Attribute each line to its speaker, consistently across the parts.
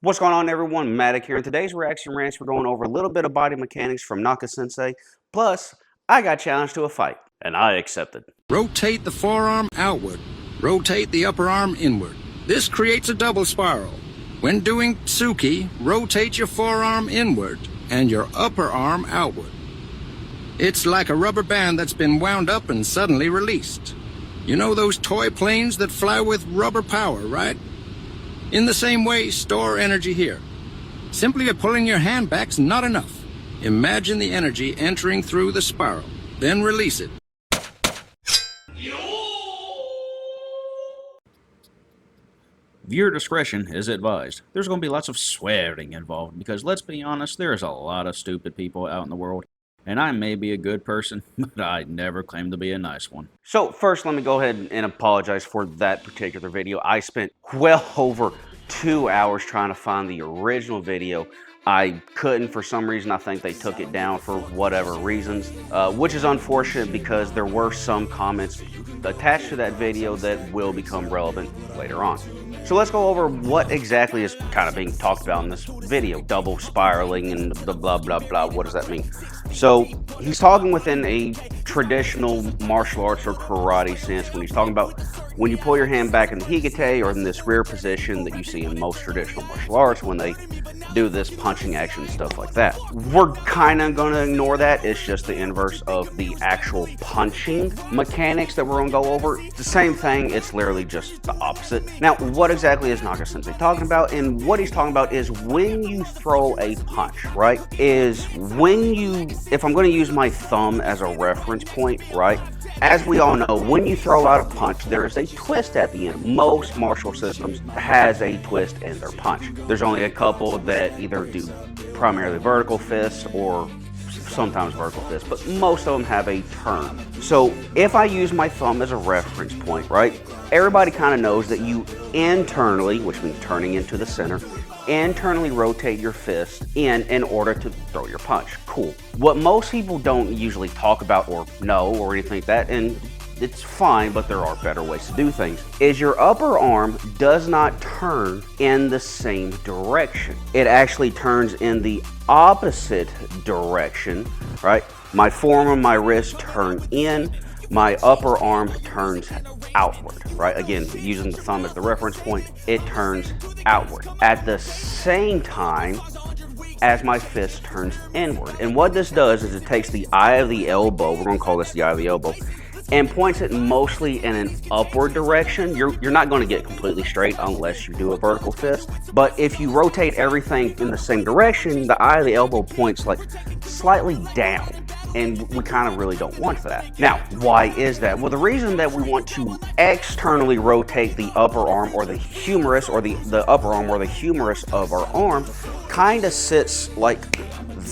Speaker 1: What's going on, everyone? Matic here. In today's reaction rants, we're going over a little bit of body mechanics from Naka sensei. Plus, I got challenged to a fight, and I accepted.
Speaker 2: Rotate the forearm outward. Rotate the upper arm inward. This creates a double spiral. When doing tsuki, rotate your forearm inward and your upper arm outward. It's like a rubber band that's been wound up and suddenly released. You know those toy planes that fly with rubber power, right? In the same way, store energy here. Simply pulling your hand back's not enough. Imagine the energy entering through the spiral, then release it.
Speaker 3: Viewer discretion is advised. There's going to be lots of swearing involved because, let's be honest, there's a lot of stupid people out in the world. And I may be a good person, but I never claim to be a nice one.
Speaker 1: So first, let me go ahead and apologize for that particular video. I spent well over 2 hours trying to find the original video. I couldn't for some reason. I think they took it down for whatever reasons, which is unfortunate because there were some comments attached to that video that will become relevant later on. So let's go over what exactly is kind of being talked about in this video. Double spiraling and the blah, blah, blah. What does that mean? So he's talking within a traditional martial arts or karate sense when he's talking about when you pull your hand back in the higite or in this rear position that you see in most traditional martial arts when they do this punching action and stuff like that. We're kind of going to ignore that. It's just the inverse of the actual punching mechanics that we're going to go over. It's the same thing. It's literally just the opposite. Now, what exactly is Naka sensei talking about? And what he's talking about is when you throw a punch, right? Is when you, if I'm going to use my thumb as a reference point, right? As we all know, when you throw out a punch, there is a twist at the end. Most martial systems has a twist in their punch. There's only a couple that either do primarily vertical fists or sometimes vertical fists, but most of them have a turn. So if I use my thumb as a reference point, right, everybody kind of knows that you internally, which means turning into the center, internally rotate your fist in order to throw your punch. Cool. What most people don't usually talk about or know or anything like that, and it's fine, but there are better ways to do things, is your upper arm does not turn in the same direction. It actually turns in the opposite direction, right? My forearm and my wrist turn in, my upper arm turns outward, right? Again, using the thumb as the reference point, it turns outward at the same time as my fist turns inward. And what this does is it takes the eye of the elbow, we're going to call this the eye of the elbow, and points it mostly in an upward direction. You're not going to get completely straight unless you do a vertical fist. But if you rotate everything in the same direction, the eye of the elbow points like slightly down. And we kind of really don't want that. Now, why is that? Well, the reason that we want to externally rotate the upper arm or the humerus or the upper arm or the humerus of our arm kind of sits like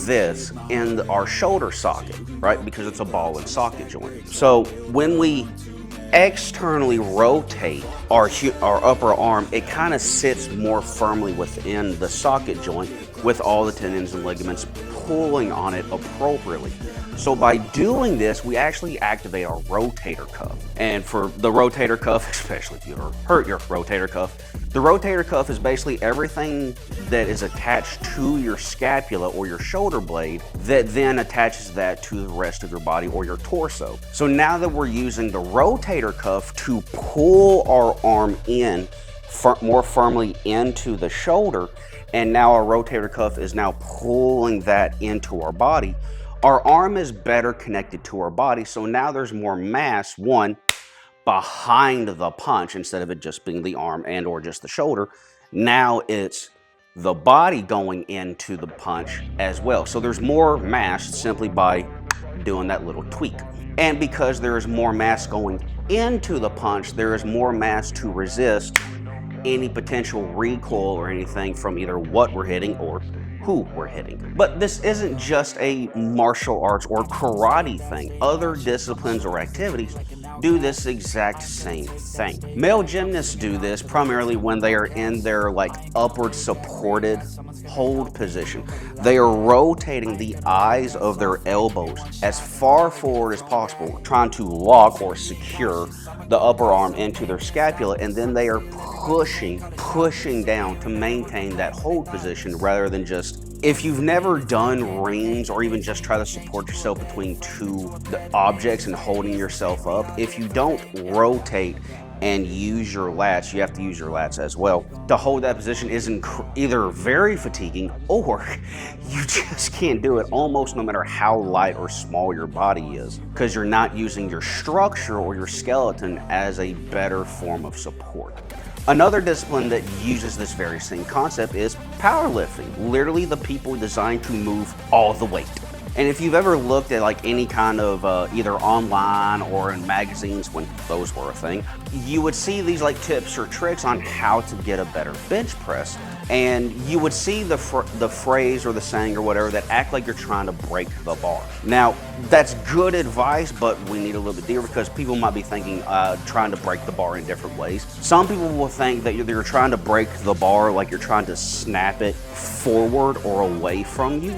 Speaker 1: this in our shoulder socket, right? Because it's a ball and socket joint. So when we externally rotate our upper arm, it kind of sits more firmly within the socket joint with all the tendons and ligaments pulling on it appropriately. So by doing this, we actually activate our rotator cuff. And for the rotator cuff, especially if you ever hurt your rotator cuff, the rotator cuff is basically everything that is attached to your scapula or your shoulder blade that then attaches that to the rest of your body or your torso. So now that we're using the rotator cuff to pull our arm in more firmly into the shoulder, and now our rotator cuff is now pulling that into our body, our arm is better connected to our body. So now there's more mass, one, behind the punch instead of it just being the arm and or just the shoulder. Now it's the body going into the punch as well. So there's more mass simply by doing that little tweak. And because there is more mass going into the punch, there is more mass to resist any potential recoil or anything from either what we're hitting or who we're hitting. But this isn't just a martial arts or karate thing. Other disciplines or activities do this exact same thing. Male gymnasts do this primarily when they are in their like upward supported hold position. They are rotating the eyes of their elbows as far forward as possible, trying to lock or secure the upper arm into their scapula, and then they are pushing down to maintain that hold position rather than just, if you've never done rings or even just try to support yourself between two objects and holding yourself up, if you don't rotate and use your lats, you have to use your lats as well. To hold that position is either very fatiguing or you just can't do it almost no matter how light or small your body is, because you're not using your structure or your skeleton as a better form of support. Another discipline that uses this very same concept is powerlifting. Literally the people designed to move all the weight. And if you've ever looked at like any kind of either online or in magazines when those were a thing, you would see these like tips or tricks on how to get a better bench press. And you would see the phrase or the saying or whatever that act like you're trying to break the bar. Now, that's good advice, but we need a little bit deeper because people might be thinking trying to break the bar in different ways. Some people will think that you're trying to break the bar like you're trying to snap it forward or away from you.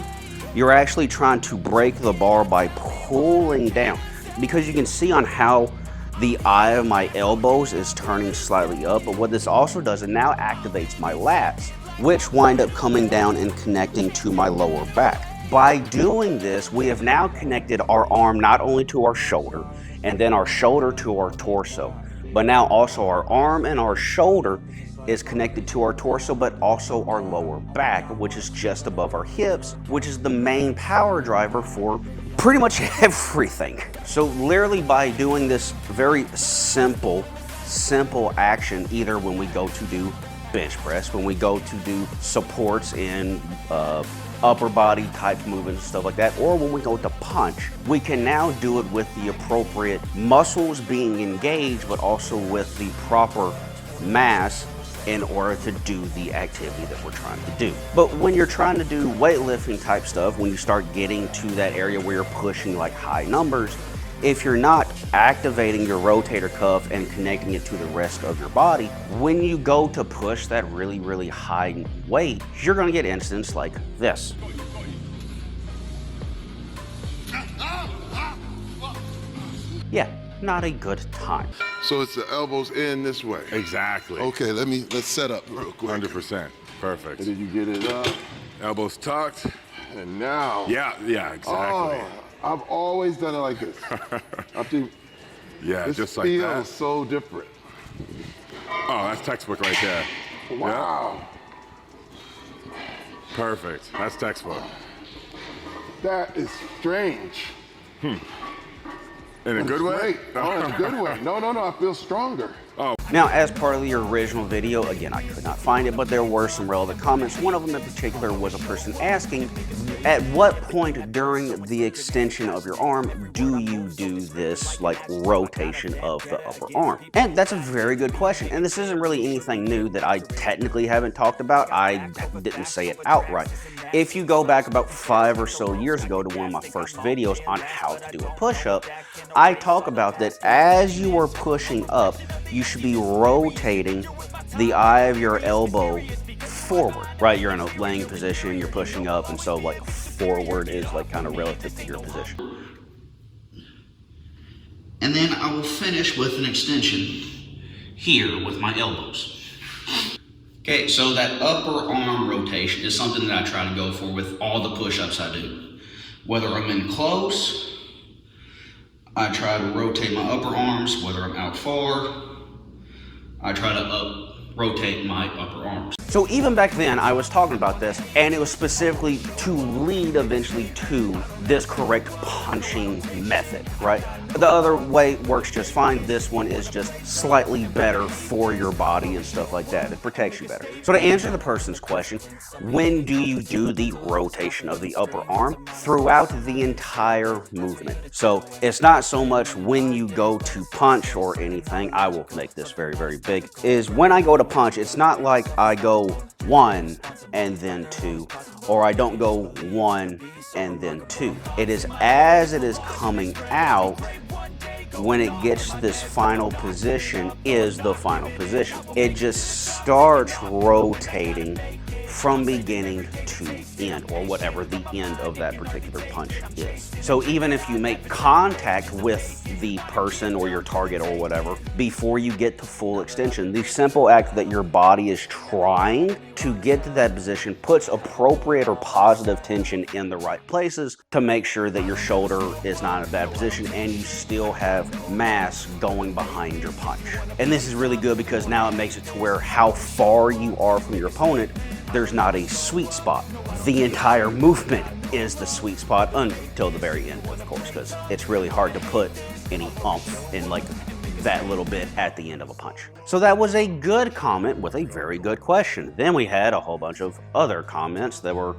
Speaker 1: You're actually trying to break the bar by pulling down, because you can see on how the eye of my elbows is turning slightly up, but what this also does, it now activates my lats, which wind up coming down and connecting to my lower back. By doing this, we have now connected our arm not only to our shoulder, and then our shoulder to our torso, but now also our arm and our shoulder is connected to our torso, but also our lower back, which is just above our hips, which is the main power driver for pretty much everything. So literally by doing this very simple action, either when we go to do bench press, when we go to do supports in upper body type movements and stuff like that, or when we go to punch, we can now do it with the appropriate muscles being engaged, but also with the proper mass in order to do the activity that we're trying to do. But when you're trying to do weightlifting type stuff, when you start getting to that area where you're pushing like high numbers, if you're not activating your rotator cuff and connecting it to the rest of your body, when you go to push that really high weight, you're gonna get instances like this. Yeah, not a good time.
Speaker 4: So it's the elbows in this way.
Speaker 5: Exactly.
Speaker 4: Okay, let's set up real quick.
Speaker 5: 100%. Perfect.
Speaker 4: And then you get it up,
Speaker 5: Elbows tucked.
Speaker 4: and now.
Speaker 5: Yeah, exactly.
Speaker 4: Oh, I've always done it like this. I think
Speaker 5: Yeah,
Speaker 4: this
Speaker 5: just like
Speaker 4: feels
Speaker 5: that.
Speaker 4: so different.
Speaker 5: Oh, that's textbook right there.
Speaker 4: Wow.
Speaker 5: Yep. Perfect. That's textbook.
Speaker 4: That is strange.
Speaker 5: In a good way?
Speaker 4: Great. Oh, in a good way. No, I feel stronger.
Speaker 1: Now, as part of the original video, again, I could not find it, but there were some relevant comments. One of them in particular was a person asking, at what point during the extension of your arm do you do this, like, rotation of the upper arm? And that's a very good question. And this isn't really anything new that I technically haven't talked about. I didn't say it outright. If you go back about 5 or so years ago to one of my first videos on how to do a push-up, I talk about that as you are pushing up, you should be rotating the eye of your elbow forward, right? You're in a laying position, you're pushing up, and so like forward is like kind of relative to your position. And then I will finish with an extension here with my elbows. Okay, so that upper arm rotation is something that I try to go for with all the push-ups I do. Whether I'm in close, I try to rotate my upper arms. Whether I'm out far, I try to rotate my upper arms. So even back then, I was talking about this, and it was specifically to lead eventually to this correct punching method, right? The other way works just fine. This one is just slightly better for your body and stuff like that. It protects you better. So to answer the person's question, when do you do the rotation of the upper arm? Throughout the entire movement. So it's not so much when you go to punch or anything. I will make this very, very big. Is when I go to punch, it's not like I go 1 and then 2, or I don't go 1 and then 2. It is as it is coming out, when it gets to this final position is the final position. It just starts rotating from beginning to end, or whatever the end of that particular punch is. So even if you make contact with the person or your target or whatever before you get to full extension, the simple act that your body is trying to get to that position puts appropriate or positive tension in the right places to make sure that your shoulder is not in a bad position and you still have mass going behind your punch. And this is really good because now it makes it to where how far you are from your opponent, there's not a sweet spot. The entire movement is the sweet spot until the very end, of course, because it's really hard to put any oomph in like that little bit at the end of a punch. So that was a good comment with a very good question. Then we had a whole bunch of other comments that were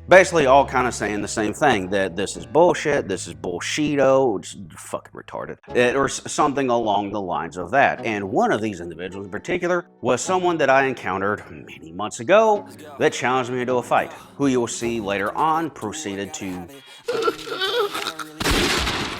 Speaker 1: basically all kind of saying the same thing, that this is bullshit, this is bullshito, it's fucking retarded, or something along the lines of that. And one of these individuals in particular was someone that I encountered many months ago that challenged me to a fight, who you will see later on proceeded to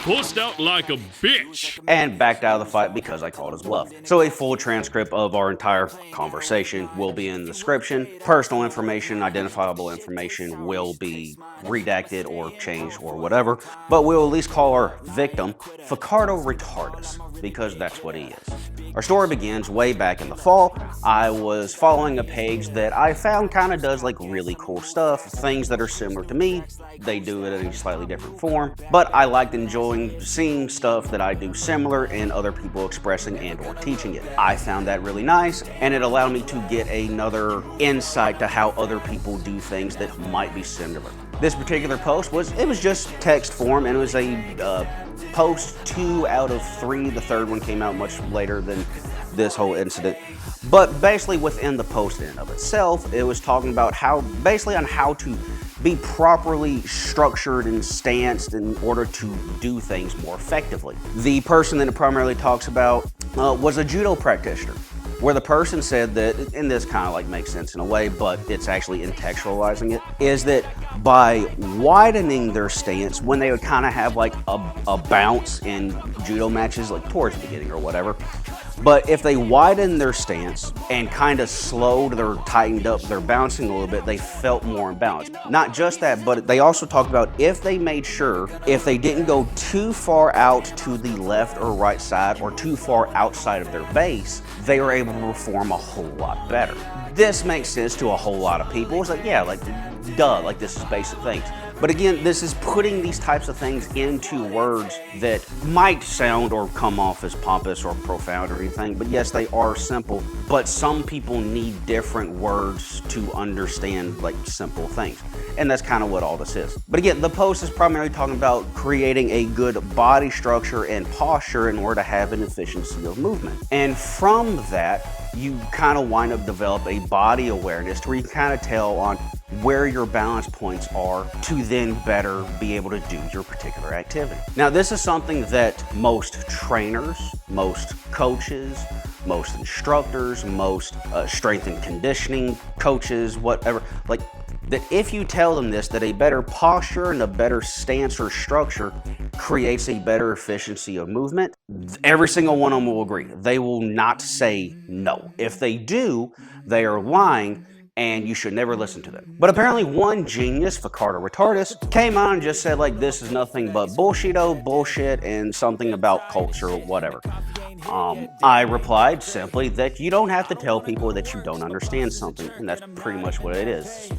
Speaker 6: Pussed out like a bitch.
Speaker 1: and backed out of the fight because I called his bluff. So a full transcript of our entire conversation will be in the description. Personal information, identifiable information will be redacted or changed or whatever, but we'll at least call our victim Ficardo Retardus, because that's what he is. Our story begins way back in the fall. I was following a page that I found kind of does like really cool stuff, things that are similar to me. They do it in a slightly different form, but I liked enjoying seeing stuff that I do similar and other people expressing and or teaching it. I found that really nice, and it allowed me to get another insight to how other people do things that might be similar. This particular post was just text form, and it was a post 2 out of 3. The third one came out much later than this whole incident. But basically within the post in and of itself, it was talking about how to be properly structured and stanced in order to do things more effectively. The person that it primarily talks about was a judo practitioner, where the person said that, and this kind of like makes sense in a way, but it's actually contextualizing it, is that by widening their stance, when they would kind of have like a bounce in judo matches, like towards the beginning or whatever, but if they widened their stance and kind of slowed or tightened up their bouncing a little bit, they felt more in balance. Not just that, but they also talked about if they made sure, if they didn't go too far out to the left or right side or too far outside of their base, they were able to perform a whole lot better. This makes sense to a whole lot of people. It's like, yeah, like, duh, like this is basic things. But again, this is putting these types of things into words that might sound or come off as pompous or profound or anything, but yes, they are simple, but some people need different words to understand like simple things. And that's kind of what all this is. But again, the post is primarily talking about creating a good body structure and posture in order to have an efficiency of movement. And from that, you kind of wind up develop a body awareness to where you kind of tell on where your balance points are to then better be able to do your particular activity. Now, this is something that most trainers, most coaches, most instructors, most strength and conditioning coaches, whatever, like that if you tell them this, that a better posture and a better stance or structure creates a better efficiency of movement, every single one of them will agree. They will not say no. If they do, they are lying, and you should never listen to them. But apparently one genius, Ficardo Retardus, came on and just said like, this is nothing but bullshito, bullshit, and something about culture or whatever. I replied simply that you don't have to tell people that you don't understand something, and that's pretty much what it is.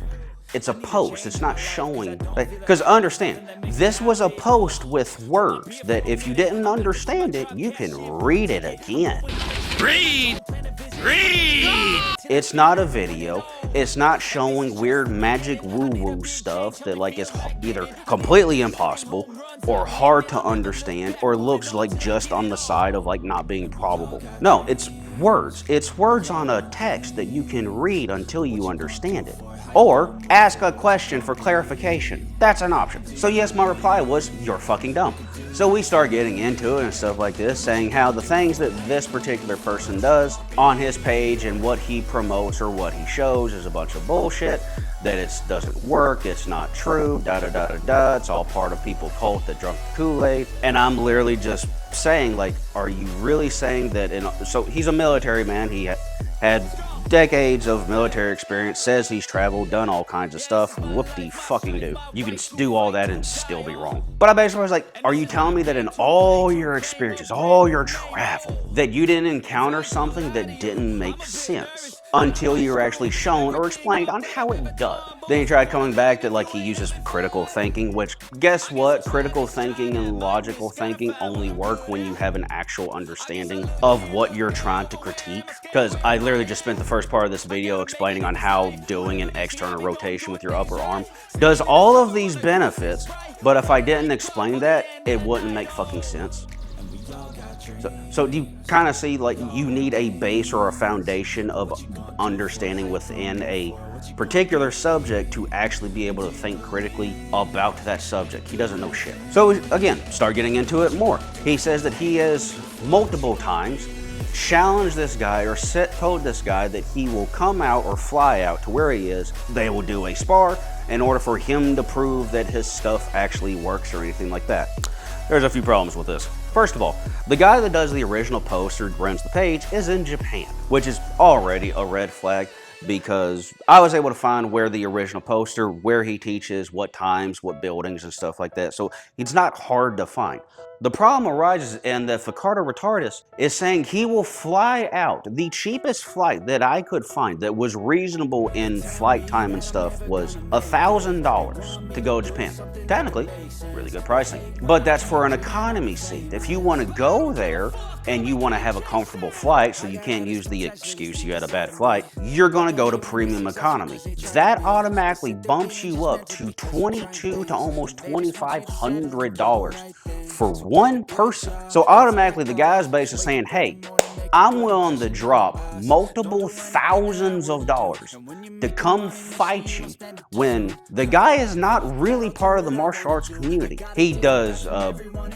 Speaker 1: It's a post, it's not showing, because understand, this was a post with words that if you didn't understand it, you can read it again.
Speaker 6: Read! Read!
Speaker 1: It's not a video. It's not showing weird magic woo-woo stuff that like is either completely impossible or hard to understand or looks like just on the side of like not being probable. No, it's words. It's words on a text that you can read until you understand it. Or ask a question for clarification. That's an option. So yes, my reply was, you're fucking dumb. So we start getting into it and stuff like this, saying how the things that this particular person does on his page and what he promotes or what he shows is a bunch of bullshit, that it doesn't work, it's not true, da-da-da-da-da, it's all part of people cult that drunk the Kool-Aid. And I'm literally just saying like, are you really saying that, so he's a military man, he had decades of military experience, says he's traveled, done all kinds of stuff. Whoop-de-fucking-do. You can do all that and still be wrong. But I basically was like, are you telling me that in all your experiences, all your travel, that you didn't encounter something that didn't make sense until you were actually shown or explained on how it does? Then he tried coming back that like he uses critical thinking, which guess what? Critical thinking and logical thinking only work when you have an actual understanding of what you're trying to critique. Because I literally just spent the first part of this video explaining on how doing an external rotation with your upper arm does all of these benefits, but if I didn't explain that, it wouldn't make fucking sense. So do you kind of see like you need a base or a foundation of understanding within a particular subject to actually be able to think critically about that subject? He doesn't know shit. So again, start getting into it more. He says that he has multiple times challenged this guy or told this guy that he will come out or fly out to where he is. They will do a spar in order for him to prove that his stuff actually works or anything like that. There's a few problems with this. First of all, the guy that does the original post or runs the page is in Japan, which is already a red flag because I was able to find where the original poster, where he teaches, what times, what buildings and stuff like that. So it's not hard to find. The problem arises in that Ficardo Retardus is saying he will fly out. The cheapest flight that I could find that was reasonable in flight time and stuff was $1,000 to go to Japan. Technically, really good pricing. But that's for an economy seat. If you want to go there and you want to have a comfortable flight so you can't use the excuse you had a bad flight, you're going to go to premium economy. That automatically bumps you up to $2,200 to almost $2,500 for one person. So automatically the guy's basically saying, hey, I'm willing to drop multiple thousands of dollars to come fight you when the guy is not really part of the martial arts community. He does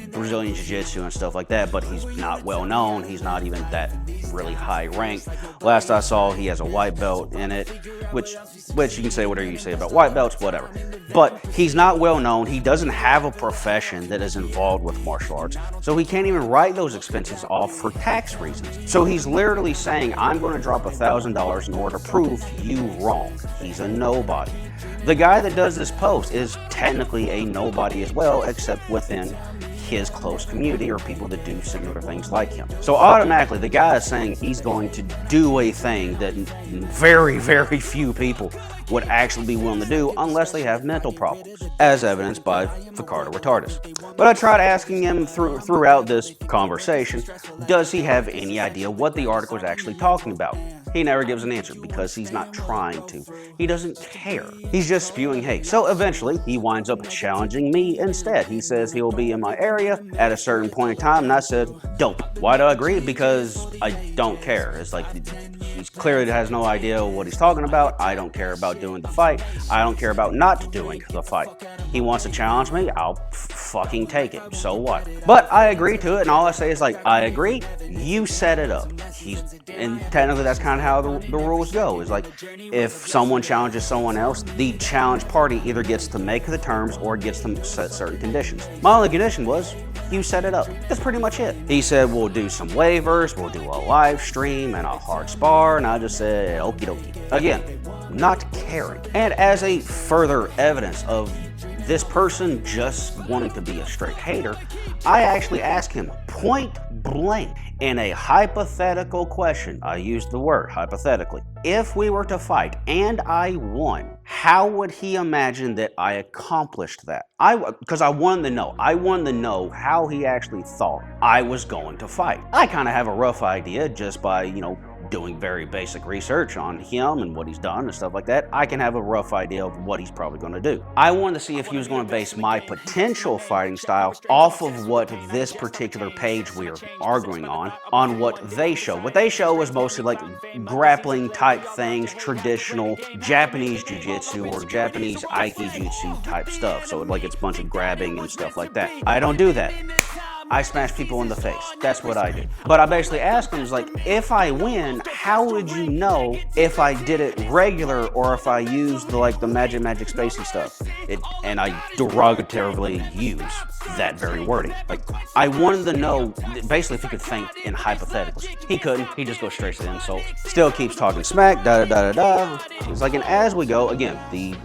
Speaker 1: Brazilian Jiu-Jitsu and stuff like that, but he's not well known. He's not even that really high ranked. Last I saw, he has a white belt in it, which you can say whatever you say about white belts, whatever. But he's not well known. He doesn't have a profession that is involved with martial arts, so he can't even write those expenses off for tax reasons. So he's literally saying, I'm going to drop $1,000 in order to prove you wrong. He's a nobody. The guy that does this post is technically a nobody as well, except within his close community or people that do similar things like him. So automatically the guy is saying he's going to do a thing that very, very few people would actually be willing to do unless they have mental problems, as evidenced by Ficardo Retardus. But I tried asking him throughout this conversation, does he have any idea what the article is actually talking about? He never gives an answer because he's not trying to. He doesn't care. He's just spewing hate. So eventually he winds up challenging me instead. He says he'll be in my area at a certain point in time, and I said, dope. Why do I agree? Because I don't care. It's like he clearly has no idea what he's talking about. I don't care about doing the fight. I don't care about not doing the fight. He wants to challenge me, I'll fucking take it. So what? But I agree to it, and all I say is like, I agree, you set it up. And technically that's kind of how the rules go. Is like, if someone challenges someone else, the challenge party either gets to make the terms or gets to set certain conditions. My only condition was, you set it up. That's pretty much it. He said, we'll do some waivers, we'll do a live stream and a hard spar, and I just said, okie dokie. Again, not caring. And as a further evidence of this person just wanting to be a straight hater, I actually asked him point blank in a hypothetical question. I used the word hypothetically. If we were to fight and I won, how would he imagine that I accomplished that? Because I wanted to know. I wanted to know how he actually thought I was going to fight. I kind of have a rough idea just by, doing very basic research on him and what he's done and stuff like that. I can have a rough idea of what he's probably going to do. I wanted to see if he was going to base my potential fighting style off of what this particular page we are arguing on what they show. What they show was mostly like grappling type things, traditional Japanese jiu-jitsu or Japanese aikijutsu type stuff. So like it's a bunch of grabbing and stuff like that. I don't do that. I smash people in the face. That's what I do. But I basically asked him, like, if I win, how would you know if I did it regular or if I used the magic spacey stuff? And I derogatively use that very wording. Like, I wanted to know basically if he could think in hypotheticals. He couldn't. He just goes straight to the insult. Still keeps talking smack, da-da-da-da-da. It's like, and as we go, again, the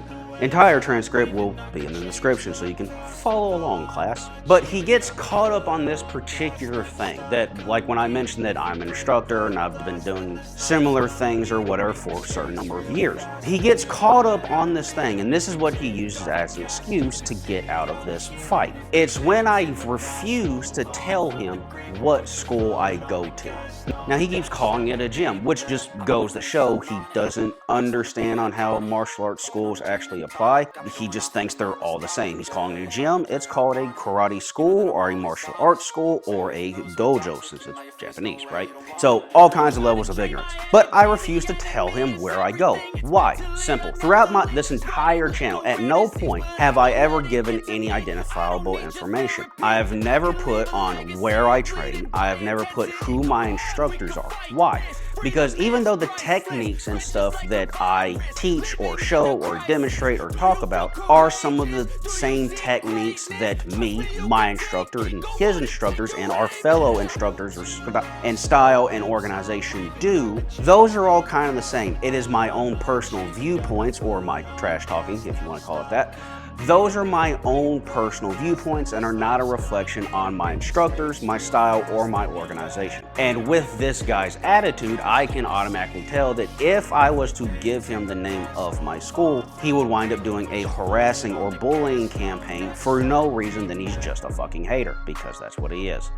Speaker 1: entire transcript will be in the description so you can follow along, class. But he gets caught up on this particular thing that, like when I mentioned that I'm an instructor and I've been doing similar things or whatever for a certain number of years. He gets caught up on this thing, and this is what he uses as an excuse to get out of this fight. It's when I refuse to tell him what school I go to. Now he keeps calling it a gym, which just goes to show he doesn't understand on how martial arts schools actually apply. He just thinks they're all the same. He's calling it a gym. It's called a karate school or a martial arts school or a dojo since it's Japanese, right? So all kinds of levels of ignorance. But I refuse to tell him where I go. Why? Simple. Throughout this entire channel, at no point have I ever given any identifiable information. I have never put on where I train. I have never put who my instructors are. Why? Because even though the techniques and stuff that I teach or show or demonstrate or talk about are some of the same techniques that me, my instructor, and his instructors and our fellow instructors and style and organization do, those are all kind of the same. It is my own personal viewpoints, or my trash talking, if you want to call it that. Those are my own personal viewpoints and are not a reflection on my instructors, my style, or my organization. And with this guy's attitude, I can automatically tell that if I was to give him the name of my school, he would wind up doing a harassing or bullying campaign for no reason than he's just a fucking hater, because that's what he is.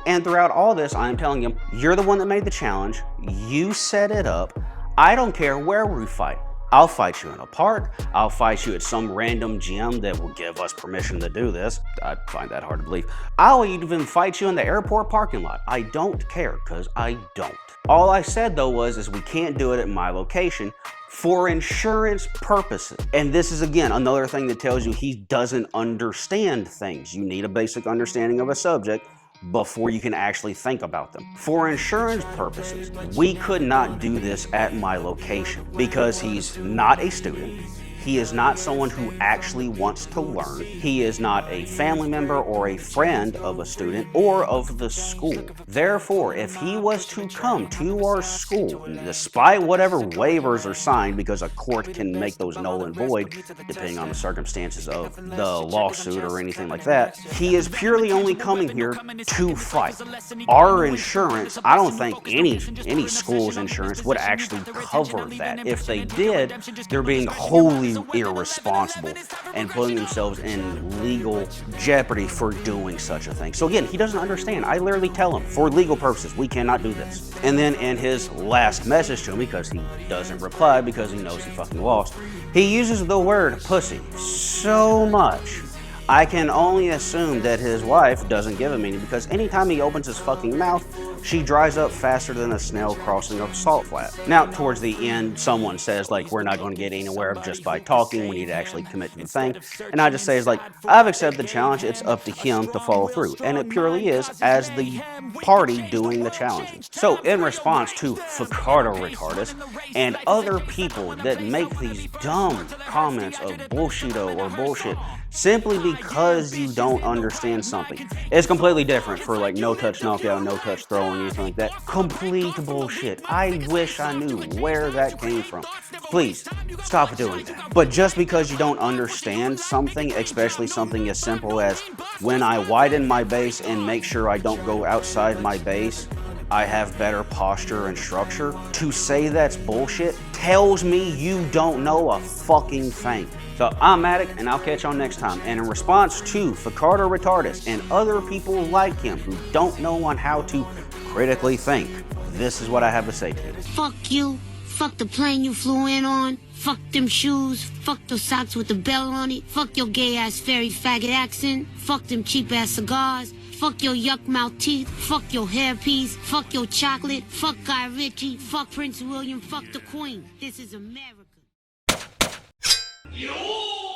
Speaker 1: And throughout all this, I'm telling him, you're the one that made the challenge, you set it up, I don't care where we fight. I'll fight you in a park. I'll fight you at some random gym that will give us permission to do this. I find that hard to believe. I'll even fight you in the airport parking lot. I don't care, because I don't. All I said though is we can't do it at my location for insurance purposes. And this is again another thing that tells you he doesn't understand things. You need a basic understanding of a subject before you can actually think about them. For insurance purposes, we could not do this at my location because he's not a student. He is not someone who actually wants to learn. He is not a family member or a friend of a student or of the school. Therefore, if he was to come to our school, despite whatever waivers are signed, because a court can make those null and void, depending on the circumstances of the lawsuit or anything like that, he is purely only coming here to fight. Our insurance, I don't think any school's insurance would actually cover that. If they did, they're being wholly irresponsible and putting themselves in legal jeopardy for doing such a thing. So again, he doesn't understand. I literally tell him, for legal purposes, we cannot do this. And then in his last message to me, because he doesn't reply because he knows he fucking lost, he uses the word pussy so much. I can only assume that his wife doesn't give him any, because anytime he opens his fucking mouth, she dries up faster than a snail crossing a salt flat. Now, towards the end, someone says, like, we're not going to get anywhere just by talking, we need to actually commit to the thing. And I just say, like, I've accepted the challenge, it's up to him to follow through. And it purely is as the party doing the challenging. So, in response to Ficardo Retardus and other people that make these dumb comments of bullshito or bullshit, simply because you don't understand something. It's completely different for like no touch knockout, no touch throwing, anything like that. Complete bullshit. I wish I knew where that came from. Please, stop doing that. But just because you don't understand something, especially something as simple as when I widen my base and make sure I don't go outside my base, I have better posture and structure, to say that's bullshit tells me you don't know a fucking thing. So I'm Matic, and I'll catch y'all next time. And in response to Ficardo Retardus and other people like him who don't know on how to critically think, this is what I have to say to you.
Speaker 7: Fuck you. Fuck the plane you flew in on. Fuck them shoes. Fuck those socks with the bell on it. Fuck your gay-ass fairy faggot accent. Fuck them cheap-ass cigars. Fuck your yuck mouth teeth. Fuck your hairpiece. Fuck your chocolate. Fuck Guy Ritchie. Fuck Prince William. Fuck the Queen. This is America.
Speaker 6: Yo!